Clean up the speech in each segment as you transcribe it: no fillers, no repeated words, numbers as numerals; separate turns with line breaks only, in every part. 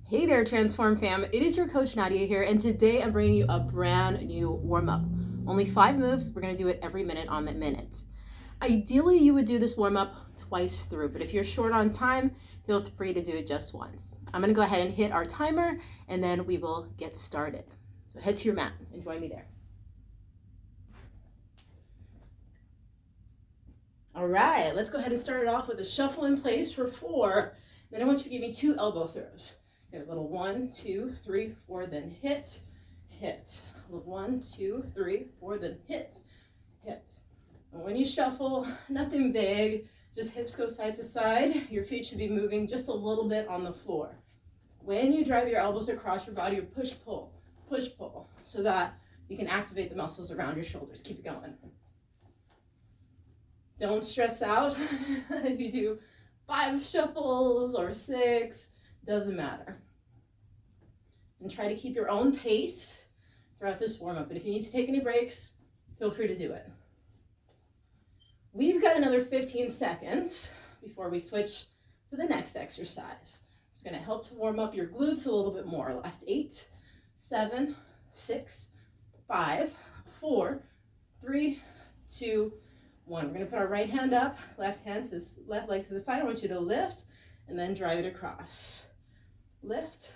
Hey there, Transform fam. It is your coach Nadia here, and today I'm bringing you a brand new warm up. Only 5 moves. We're going to do it every minute on the minute. Ideally, you would do this warm up twice through, but if you're short on time, feel free to do it just once. I'm going to go ahead and hit our timer, and then we will get started. So head to your mat and join me there. All right, let's go ahead and start it off with a shuffle in place for 4. Then I want you to give me 2 elbow throws. Get a little 1, 2, 3, 4, then hit, hit. A little 1, 2, 3, 4, then hit, hit. And when you shuffle, nothing big, just hips go side to side. Your feet should be moving just a little bit on the floor. When you drive your elbows across your body, you push, pull, so that you can activate the muscles around your shoulders. Keep it going. Don't stress out if you do 5 shuffles or 6, doesn't matter. And try to keep your own pace throughout this warm-up. But if you need to take any breaks, feel free to do it. We've got another 15 seconds before we switch to the next exercise. It's going to help to warm up your glutes a little bit more. Last 8, 7, 6, 5, 4, 3, 2, 1. We're going to put our right hand up, left leg to the side. I want you to lift and then drive it across. Lift,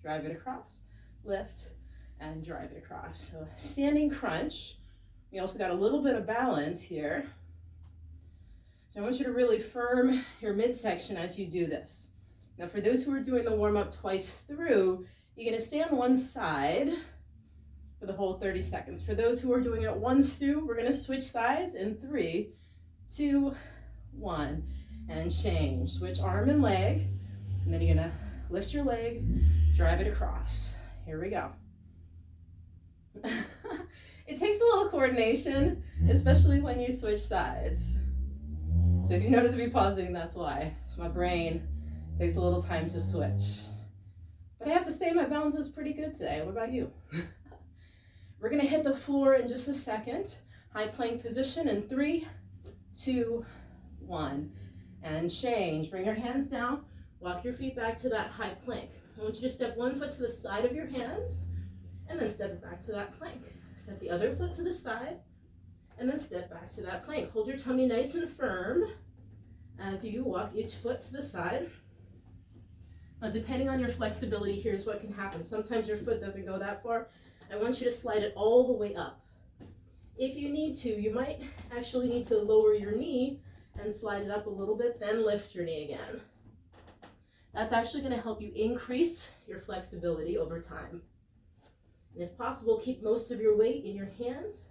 drive it across, lift, and drive it across. So standing crunch. We also got a little bit of balance here. So I want you to really firm your midsection as you do this. Now for those who are doing the warm-up twice through, you're going to stay on one side for the whole 30 seconds. For those who are doing it once through, we're going to switch sides in 3, 2, 1, and change. Switch arm and leg, and then you're going to lift your leg, drive it across. Here we go. It takes a little coordination, especially when you switch sides. So if you notice me pausing, that's why. So my brain takes a little time to switch. But I have to say my balance is pretty good today. What about you? We're gonna hit the floor in just a second. High plank position in 3, 2, 1. And change. Bring your hands down. Walk your feet back to that high plank. I want you to step one foot to the side of your hands and then step it back to that plank. Step the other foot to the side and then step back to that plank. Hold your tummy nice and firm as you walk each foot to the side. Now, depending on your flexibility, here's what can happen. Sometimes your foot doesn't go that far. I want you to slide it all the way up. If you need to, you might actually need to lower your knee and slide it up a little bit, then lift your knee again. That's actually going to help you increase your flexibility over time. And if possible, keep most of your weight in your hands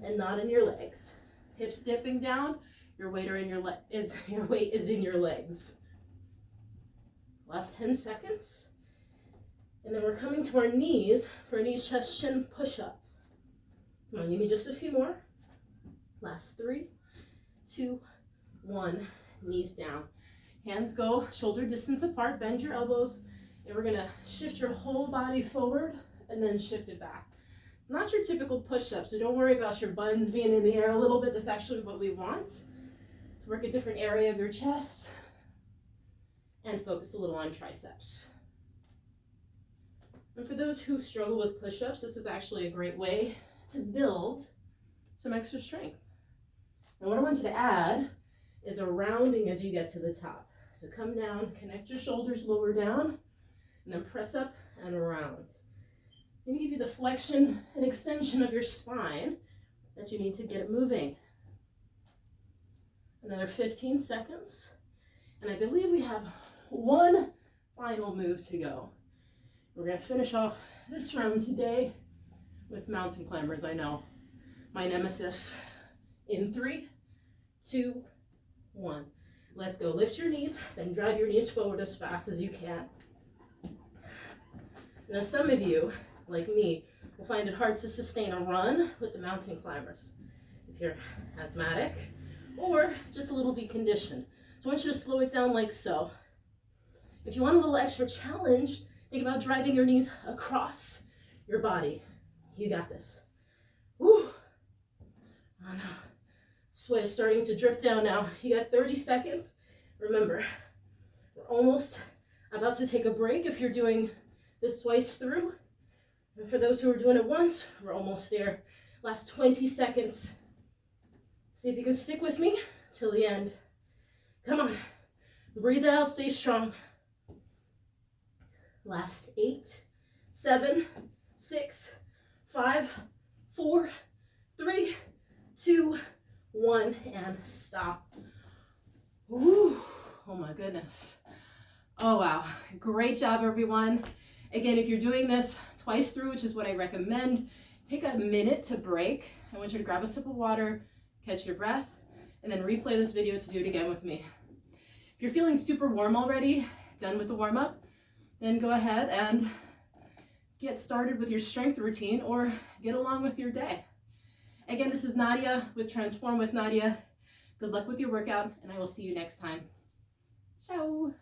and not in your legs. Hips dipping down, your weight is in your legs. Last 10 seconds. And then we're coming to our knees for a knee, chest, chin push-up. Come on, give me just a few more. Last 3, 2, 1. Knees down. Hands go shoulder distance apart, bend your elbows, and we're gonna shift your whole body forward and then shift it back. Not your typical push-up, so don't worry about your buns being in the air a little bit. That's actually what we want. To work a different area of your chest and focus a little on triceps. And for those who struggle with push-ups, this is actually a great way to build some extra strength. And what I want you to add is a rounding as you get to the top. So come down, connect your shoulders, lower down, and then press up and around. And give you the flexion and extension of your spine that you need to get it moving. Another 15 seconds. And I believe we have one final move to go. We're going to finish off this round today with mountain climbers. I know, my nemesis. In 3, 2, 1. Let's go. Lift your knees, then drive your knees forward as fast as you can. Now, some of you, like me, will find it hard to sustain a run with the mountain climbers if you're asthmatic or just a little deconditioned. So I want you to slow it down like so. If you want a little extra challenge, think about driving your knees across your body. You got this. Woo! Oh no. Sweat is starting to drip down now. You got 30 seconds. Remember, we're almost I'm about to take a break if you're doing this twice through. And for those who are doing it once, we're almost there. Last 20 seconds. See if you can stick with me till the end. Come on. Breathe it out, stay strong. Last 8, 7, 6, 5, 4, 3, 2, 1, and stop. Ooh, oh my goodness. Oh wow, great job everyone. Again, if you're doing this twice through, which is what I recommend, take a minute to break. I want you to grab a sip of water, catch your breath, and then replay this video to do it again with me. If you're feeling super warm already, done with the warm up, then go ahead and get started with your strength routine or get along with your day. Again, this is Nadia with Transform with Nadia. Good luck with your workout, and I will see you next time. Ciao.